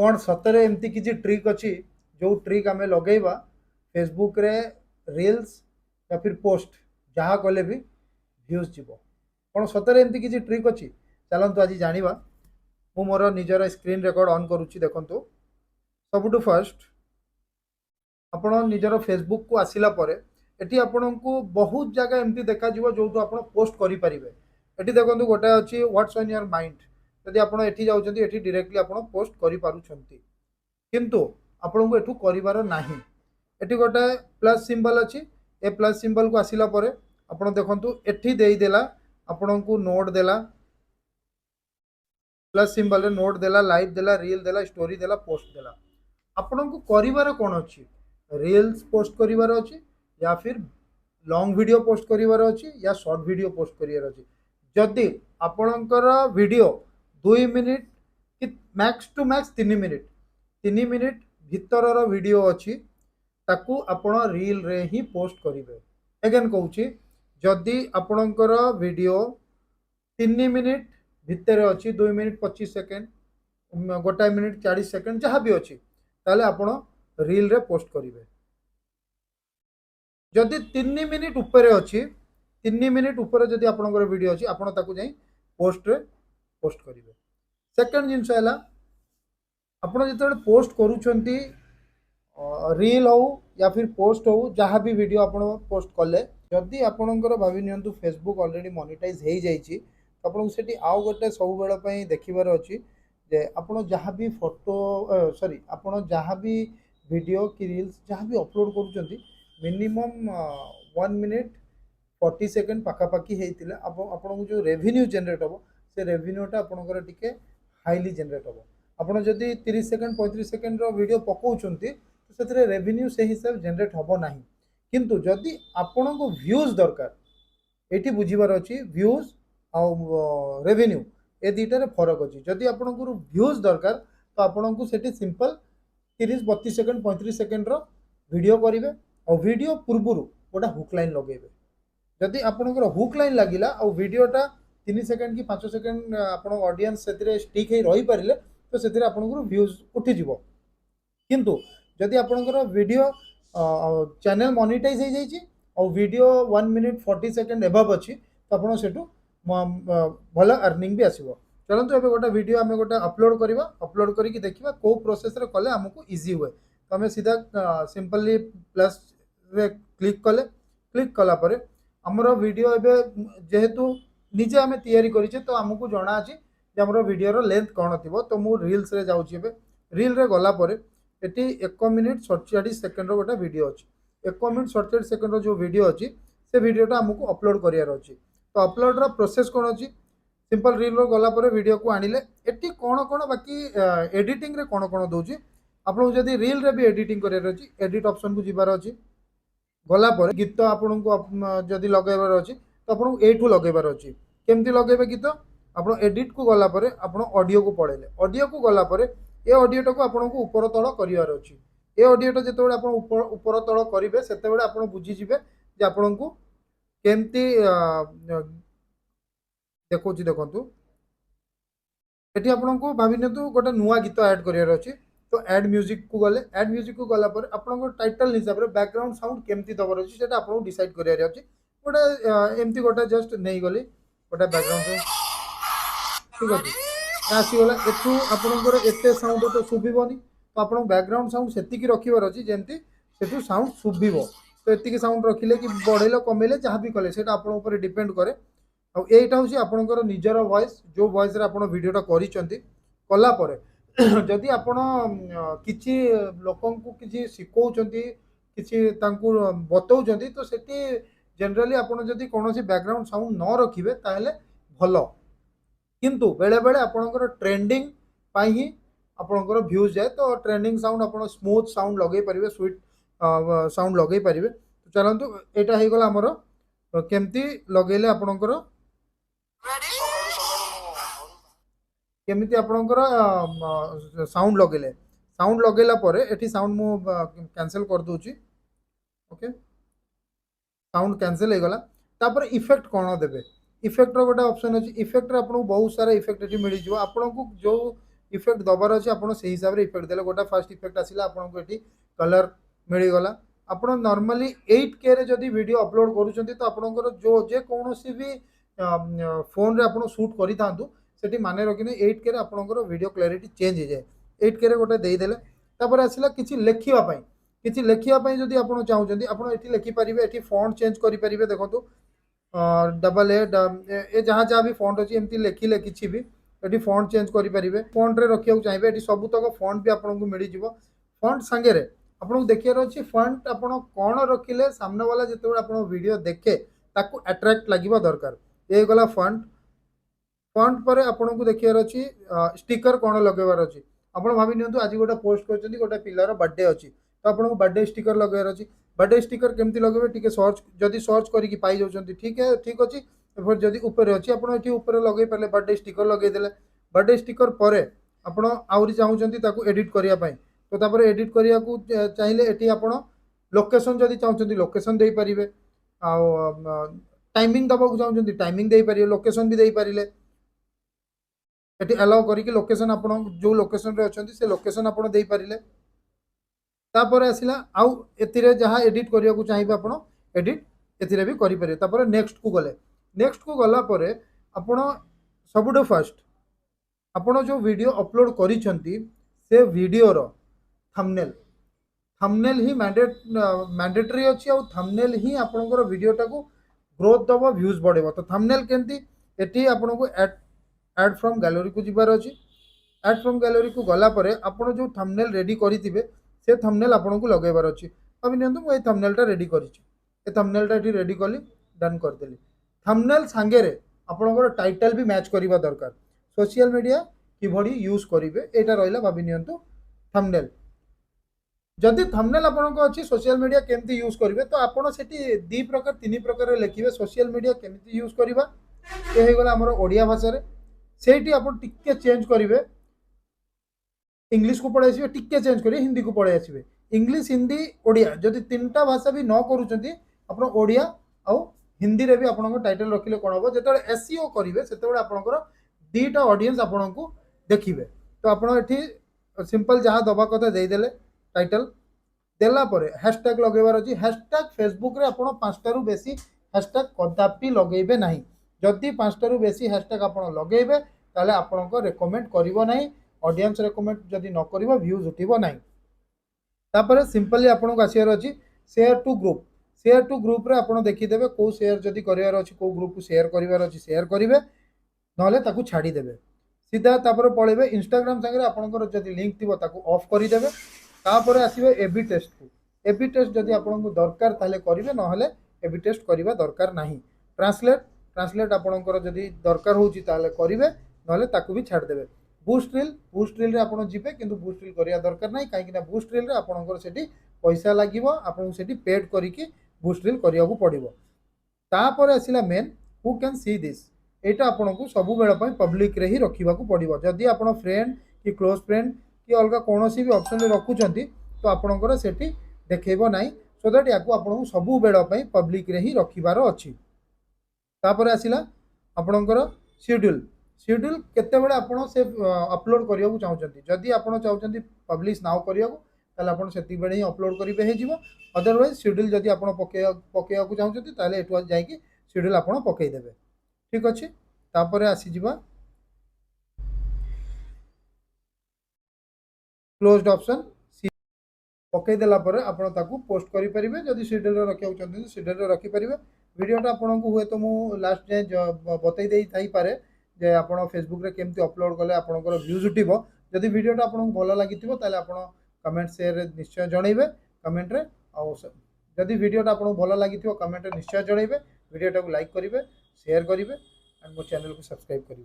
कौन सतरे एमती किसी ट्रिक अच्छी जो ट्रिक आम लगेगा फेसबुक रे रील्स या फिर पोस्ट जहाँ कले भी व्यूज जीव कौन सतरे एमती किसी ट्रिक अच्छी चलतु आज जाना मु मोर निजर स्क्रीन रेकर्ड ऑन करुच्ची देखु सबुठु फर्स्ट आपण निजर फेसबुक को आसिला परे एटी आपण को बहुत जगह एमती देखा जो आप पोस्ट करें एटी देखो गोटे अच्छी व्हाट्स ऑन योर माइंड जदि आप जाऊँच डायरेक्टली आप पोस्ट किंतु आपण को एठू करिवार नाही एटी गोटे प्लस सिंबल अच्छी ए प्लस सिंबल को आसिला परे आपण देखंतु एठी देई देला आपण को नोट देला प्लस सिंबल रे नोट देला लाइव देला रील देला स्टोरी देला पोस्ट देला आपण को करिवार कोन अच्छी रील्स पोस्ट करिवार अच्छी या फिर लॉन्ग वीडियो पोस्ट करिवार अच्छी या शॉर्ट वीडियो पोस्ट करिवार अच्छी जदि आपणकर वीडियो 2 मिनिट कि मैक्स टू मैक्स 3 मिनिट भितर वीडियो अच्छी ताकू आपण रील रे ही पोस्ट करिवे अगेन कहूची जदि आपणकर वीडियो 3 मिनिट भितर अच्छी 2 मिनिट 25 सेकेंड गोटाए मिनिट 40 सेकेंड जहाँ भी अच्छी ताले आपण रील रे पोस्ट करिवे जदि 3 मिनिट ऊपर अच्छी 3 मिनिट ऊपर जदि आपणकर वीडियो अच्छी आपण ताकू जाई पोस्ट रे पोस्ट करिवे सेकेंड जिनस है आपण जिते पोस्ट करूछंती रील हो या फिर पोस्ट हो जहाँ भी वीडियो आप पोस्ट कले जदि आपणकर भावी नियंतु फेसबुक ऑलरेडी मोनेटाइज हो जाइए तो आपको सेठी आउ गोटे सब बेल देखिबार अच्छी जे आपण जहाँ भी फोटो सॉरी आपण जहाँ भी वीडियो कि रील्स जहाँ भी अपलोड करूछंती मिनिमम 1 मिनिट 40 सेकेंड पाखापाखी होता आपको जो रेवेन्यू जनरेट हम से रेवेन्यूटा आपंकर टिके हाईली जनरेट हम आपड़ जदि 30 सेकेंड 35 सेकेंड वीडियो पकाउछंती तो से रेवेन्यू से हिसाब जनरेट हम ना किंतु जदि आपण को व्यूज दरकार ये बुझीबार अच्छी व्यूज आउ रेवेन्यू ए दुटार फरक अच्छी जदि आपण को व्यूज दरकार तो आपण को सेठी सिंपल 30-32 सेकेंड 35 सेकेंड वीडियो करेंगे और वीडियो पूर्वर गोटा हुक लाइन लगेबे जदि आपणकर हुक लाइन लगिला और वीडियोटा 3 सेकेंड कि 5 सेकेंड आपण ऑडियंस से स्टिक हो रही पारे तो से आपणकर व्यूज उठीजिव किंतु जदि आपणकर वीडियो चैनल मोनेटाइज हो जाइए और वीडियो 1 मिनिट 40 सेकेंड एबव अच्छी तो आपड़ से भल अर्निंग भी आसो चलते एवं गोटे वीडियो आम गोटे अपलोड करवा अपलोड करके देखा कौ प्रोसेस कले आमको इजी हुए तो आम सीधा सिंपली प्लस रे क्लिक कले क्लिक कलापर आमर वीडियो एवं जेहेतु निजे आम तैयारी करें तो आमको जना अच्छी आमर वीडियो लेंथ कौन थी तो मुझे रील्स रे जाऊँगी रील रे गलापर ये 1 मिनिट 47 सेकेंड गोटे वीडियो अच्छी 1 मिनिट 47 सेकेंड जो वीडियो अच्छी से वीडियोटा आमको अपलोड करार अच्छी तो अपलोड प्रोसेस कौन अच्छी सिंपल रील रो गलापर वीडियो को आनिले एटी कौन कौन बाकी एडिटिंग रे कौन कौन दूची आपको जदि रील रे भी एडिटिंग करार अच्छी एडिट ऑप्शन को जीवार अच्छी गलापर गीत आपन को जदि लगेबार अच्छी तो आपको एठू लगेबार अच्छी केमती लगेबे गीत आप एडिट को गलापर आप ऑडियो को पढ़ेले ऑडियो को गलापर ये ऑडियोटा को आपको ऊपर तल करार अच्छी ये ऑडियोटा जिते आप ऊपर तल करेंगे से आप बुझीजे जे आपण को केमती देखो देखु ये आपन को भावी नियंतु गोटे नुआ गीत ऐड करार अच्छी तो ऐड म्यूजिक को गले ऐड म्यूजिक को गलापर आपन टाइटल हिसाब से बैकग्राउंड साउंड केमती दबार अच्छी से आपको डिसाइड करार अच्छी गोटे एमती गोटे जस्ट नहीं गली गोटे बैकग्राउंड ठीक अच्छे आसीगला एठू आपंकर एत साउंड तो शुभनी तो आप बैकग्राउंड साउंड से रखिबार अच्छी जमी से साउंड शुभ तो ये साउंड रखिले कि बढ़ेल कमेले जहाँ भी कले से आप डिपेंड करे और यहीटा हूँ आपंकर निजर वॉइस जो वॉइस रे आपण वीडियोटा कलापर जदि आपण किसी लोक किसी शिखौंती किसी बताऊँच तो सेठी जनरली आपड़ जदि कौन बैकग्राउंड साउंड न रखिए ताहले भल किंतु बेले बेले आपणकर ट्रेंडिंग ही आपणकर व्यूज जाए तो ट्रेंडिंग साउंड आप स्मूथ साउंड लगे पारे स्वीट साउंड लगे पारे तो चलतु यहाँ हो गला आमर केमती लगेले आपणकर केमिति आपणकर साउंड लगेला परे एठी साउंड मु कैंसिल कर दूची ओके साउंड कैंसिल हो गला तापर इफेक्ट कौन देबे इफेक्ट रो गोटे ऑप्शन अच्छी इफेक्ट आपको बहुत सारा इफेक्ट ये मिल जाव आपन को जो इफेक्ट दबार अच्छे आप से हिसाब से इफेक्ट देले गोटा फास्ट इफेक्ट आसला आपको ये कलर मिलगला आप नॉर्मली 8K रे जदि वीडियो अपलोड करूँ तो आपंकर जो जेकोसी भी फोन रे आप शूट करि थांतु सेठी माने रखिने 8K रे आपंकर वीडियो क्लैरिटी चेंज हो जाए 8K रे गोटे देदेले तापर आसला किछि लेखिबा पई किछि लेखिबा पई जदि आपण चाहुचंती आपण एठी लिखि परिबे एठी फॉन्ट चेंज करि परिबे देखंतु डबल ए जहाँ जहाँ भी फॉन्ट अच्छी एमती लेखिले किसी भी ये फॉन्ट चेंज करेंगे फॉन्ट रे रखा चाहिए ये सब तक फॉन्ट भी आपको मिल जाव फॉन्ट सांगे आपको देखार अच्छी फॉन्ट आप कौन रखिले सामने वाला जो आप वीडियो देखे ताकू अट्रैक्ट लगे दरकार ये गला फॉन्ट फॉन्ट पर आपको देखार अच्छी स्टिकर कौन लगेबार अच्छी आप भावी नियंतु आज गोटे पोस्ट कर गोटे पिलार बर्थडे अच्छी तो आपको बर्थडे स्टिकर लगेबार अच्छी बर्थडे स्टिकर केमती लगे टी सर्च जदि सर्च करके पाई जाऊँच ठीक है ठीक अच्छे जदि ऊपर अच्छी आपड़ ऊपर लगे पारे बर्थडे स्टिकर लगेदेले बर्थडे स्टिकर पर आपड़ आहरी चाहूँगी एडिट करने तो तापर एडिट करने को चाहिए ये आप लोकेशन जदि चाहूँगी लोकेशन दे पारे टाइमिंग दबाक चाहूँगी टाइमिंग दे पारे लोकेशन भी दे पारे ये अलाउ करके लोकेशन आप जो लोकेशन रे अच्छे से लोकेशन आप दे पारे तापर आसला आउ एतिरे जहाँ एडिट करने को चाहिए आप एडिट एतिरे भी करें तापर नेक्स्ट को गले नेक्स्ट को गला पर आपण सबुठ फास्ट आपण जो वीडियो अपलोड करिसेंती से वीडियो रो थंबनेल थंबनेल ही मैंडेटरी अच्छी आ थंबनेल ही आपणकर वीडियोटा को ग्रोथ दब व्यूज बढ़ेबो तो थंबनेल केंती एटी आपनको ऐड फ्रॉम गैलरी को जिबार अछि ऐड फ्रॉम गैलरी को गला पर आपण जो थंबनेल रेडी करिथिबे से थंबनेल आपको लगेबार अच्छी अब नियंतु मुझे थंबनेलटा रेडी कर थंबनेलटा ये रेडी कली डन करदेली थंबनेल सांगे आपणकर टाइटल भी मैच करवा दरकार सोशल मीडिया किभली यूज करेंगे यहाँ रहा भावी नियंतु थंबनेल जदि थंबनेल आपको अच्छी सोशल मीडिया केमती यूज करेंगे तो आपड़ से दी प्रकार तीन प्रकार लिखे सोशल मीडिया केमती यूज करवा ये होगा आम ओडिया भाषा से आप चेंज करेंगे इंग्लिश को पढ़े आसवे टिके चेंज करेंगे हिंदी को पढ़े आसवे इंग्लिश हिंदी ओडिया जदि तीनटा भाषा भी न करूँ आप ओडिया आउ हिंदी रे भी आपन टाइटल रखिले कौन हम जो एसईओ करेंगे से आपंकर दीटा ऑडियंस आपन को देखिए तो आप सिंपल जहाँ दबा कथा देदेले टाइटल देलापर हैशटैग लगेबार अच्छी हैशटैग फेसबुक रे आप 5टारू बेसी हैशटैग कदापि लगेबे नहीं जदि 5टारू बेसी हैशटैग आप लगेबे ताले आपनको रेकमेंड करिवो नहीं ऑडियंस रेकमेंड जदि न करिवो व्यूज उठिबो नहीं तापर सिंपली आपनको आसियार अच्छी शेयर टू ग्रुप रे आपन देखिदेबे को शेयर जदि करिवार अछि को ग्रुप को शेयर करिवार अछि शेयर करिवे नहले ताकू छाड़ी देबे सीधा तापर पळेबे इंस्टाग्राम संगे आपनकर जदि लिंक थिबो ताकू ऑफ करि देबे तापर आसीबे एबी टेस्ट जदि आपनको दरकार ताले करिवे नहले एबी टेस्ट करिवा दरकार नाही ट्रांसलेट आपनकर जदि दरकार होउची ताले करिवे नहले ताकू भी छाड़ देबे बूस्ट रील रे आपण जिबे किंतु बूस्ट रील करिया दरकार नाही काहे कि ना बूस्ट रील रे आपनकर सेठी पैसा लागिवो आपन सेठी पेड करिकि बूस्ट रील करिया को पड़िबो तापर आसिला men who can see this एटा आपनको सब बेला पई पब्लिक रे ही रखिबा को पड़िबो जदि आपण फ्रेंड कि क्लोज फ्रेंड कि अलगा कोनोसी भी ऑप्शन रे रखुचंती तो आपनकर सेठी देखेबो नाही सो दैट याकू आपनको सब बेला पई पब्लिक रे ही रखिबार अछि तापर आसिला आपनकर शेड्यूल केते बेले आपण से अपलोड करिया को चाहउचंती जदि आपण चाहउचंती पब्लिश नाउ करिया को ताले आपण सेति बेले ही अपलोड करिबे हे जीवो अदरवाइज शेड्यूल जदि आपण पकेया को चाहउचंती ताले एटु जाई कि शेड्यूल आपण पकेई देबे ठीक अछि तापर आसी जीवा क्लोज्ड ऑप्शन पकई देला पर आपण ताकू पोस्ट करि परिबे जदि शेड्यूल रे रखिया चाहते शेड्यूल रे रखि परिबे वीडियोटा आपण को हुए तो मु लास्ट जाय बतई देई थाई पारे जे आपण फेसबुक रे केमती अपलोड कले आपनकर व्यूज उठिबो जदि वीडियोटा आपण को भलो लागिथिबो ताले आपण कमेंट शेयर निश्चय जणैबे कमेंट रे आ जदि वीडियोटा आपण को भलो लागिथिबो कमेंट रे निश्चय जणैबे वीडियोटा को लाइक करिवे शेयर करिवे एंड मो चैनल को सब्सक्राइब करिवे।